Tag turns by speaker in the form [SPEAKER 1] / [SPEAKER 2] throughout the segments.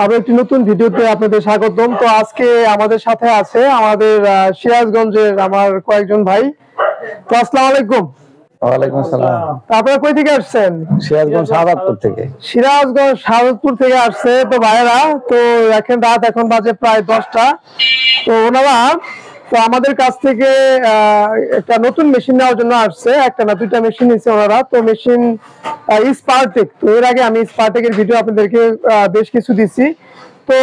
[SPEAKER 1] আরো একটি নতুন ভিডিওতে আপনাদের স্বাগতম। তো আজকে আমাদের সাথে আছে আমাদের সিরাজগঞ্জের আমার কয়েকজন ভাই। তো আসসালামু আলাইকুম।
[SPEAKER 2] ওয়ালাইকুম আসসালাম।
[SPEAKER 1] আপনারা কই থেকে আসছেন?
[SPEAKER 2] সিরাজগঞ্জ শাহজাদপুর থেকে।
[SPEAKER 1] সিরাজগঞ্জ শাহজাদপুর থেকে আসছে তো ভাইয়েরা। তো এখন বাজে প্রায় 10টা। তো ওনারা তো আমাদের কাছ থেকে একটা নতুন মেশিন নেওয়ার জন্য আসছে। একটা না দুইটা মেশিন নিচ্ছে ওনারা। তো মেশিন স্পারটেক। তো এর আগে আমি স্পারটেকের ভিডিও আপনাদেরকে বেশ কিছু দিচ্ছি। তো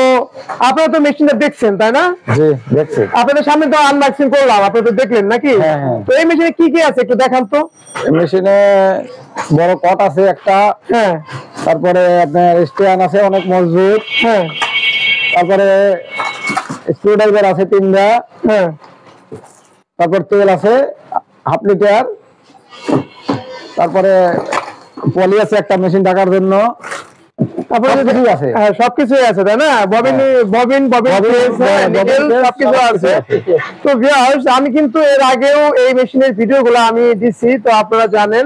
[SPEAKER 1] আপনারা তো মেশিনটা দেখছেন তাই না?
[SPEAKER 2] জি দেখছি।
[SPEAKER 1] আপনাদের সামনে তো আনবক্সিং করলাম, আপনারা তো দেখলেন নাকি? তো এই মেশিনে কি কি আছে একটু দেখান তো।
[SPEAKER 2] এই মেশিনে বড় কট আছে একটা,
[SPEAKER 1] হ্যাঁ।
[SPEAKER 2] তারপরে আপনার স্ট্যান্ড আছে অনেক মজবুত,
[SPEAKER 1] হ্যাঁ।
[SPEAKER 2] তারপরে স্ক্রুড্রাইভার আছে 3টা,
[SPEAKER 1] হ্যাঁ।
[SPEAKER 2] তারপর তেল আছে 1/2 লিটার, তারপরে পলি আছে একটা মেশিন ঢাকার জন্য। তারপরে কিছু আছে,
[SPEAKER 1] হ্যাঁ সবকিছুই আছে তাই না? ববিন সবকিছু আছে। তো ভিউয়ার্স, আমি কিন্তু এর আগেও এই মেশিনের ভিডিওগুলো আমি দিছি, তো আপনারা জানেন।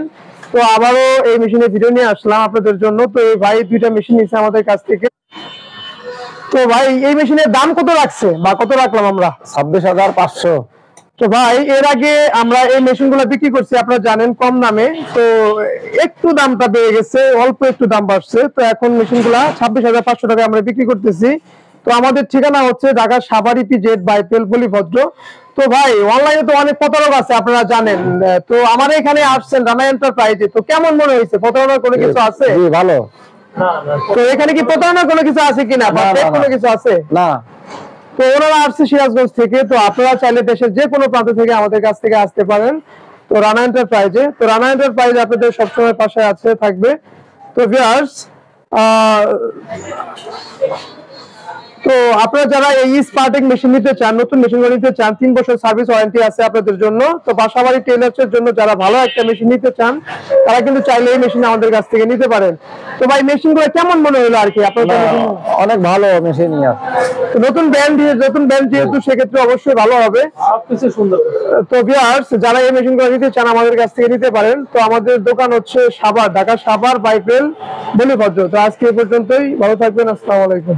[SPEAKER 1] তো আবারও এই মেশিনের ভিডিও নিয়ে আসলাম আপনাদের জন্য। তো এই ভাই দুইটা মেশিন নিচ্ছে আমাদের কাছ থেকে। তো ভাই এই মেশিনের দাম কত রাখছে বা কত রাখলাম আমরা?
[SPEAKER 2] 26,500।
[SPEAKER 1] তো ভাই এর আগে আমরা এই মেশিনগুলো বিক্রি করছি আপনারা জানেন কম দামে। তো একটু দামটা বেড়ে গেছে, অল্প একটু দাম বাড়ছে। তো এখন মেশিনগুলা 26,500 টাকায় আমরা বিক্রি করতেছি। তো আমাদের ঠিকানা হচ্ছে ঢাকা সাভার ইপিজেড বাইপেল বলিভদ্র। তো ভাই অনলাইনে তো অনেক প্রতারক আছে আপনারা জানেন। তো আমাদের এখানে আসছেন রানা এন্টারপ্রাইজে, তো কেমন মনে হয়েছে? প্রতারণার কোনো কিছু আছে?
[SPEAKER 2] জি ভালো।
[SPEAKER 1] তো এখানে কি প্রতারণার কোনো কিছু আছে কিনা বা কোনো কিছু আছে
[SPEAKER 2] না?
[SPEAKER 1] তো ওনারা আসছে সিরাজগঞ্জ থেকে। তো আপনারা চাইলে দেশের যে কোনো প্রান্ত থেকে আমাদের কাছ থেকে আসতে পারেন। তো রানা এন্টারপ্রাইজে, তো রানা এন্টারপ্রাইজ আপনাদের সবসময় পাশে আছে থাকবে। তো ভিউয়ার্স, তো আপনারা যারা এই স্পারটেক মেশিন নিতে চান, নতুন মেশিনগুলো নিতে চান, 3 বছর সার্ভিস ওয়ারেন্টি আছে আপনাদের জন্য। তো বাসাবাড়ি টেইলার্সের জন্য যারা ভালো একটা মেশিন নিতে চান, তারা কিন্তু চাইলে এই মেশিন আমাদের কাছ থেকে নিতে পারেন। তো ভাই মেশিনগুলো কেমন মনে হলো আর কি আপনাদের?
[SPEAKER 2] অনেক ভালো মেশিন।
[SPEAKER 1] তো নতুন ব্র্যান্ড যেহেতু সেক্ষেত্রে অবশ্যই ভালো হবে, সবকিছু সুন্দর। তো ভিউয়ার্স, যারা এই মেশিনগুলো নিতে চান আমাদের কাছ থেকে নিতে পারেন। তো আমাদের দোকান হচ্ছে সাভার, ঢাকা সাভার বাইপেল বলিভদ্র। তো আজকে এই পর্যন্তই, ভালো থাকবেন। আসসালামু আলাইকুম।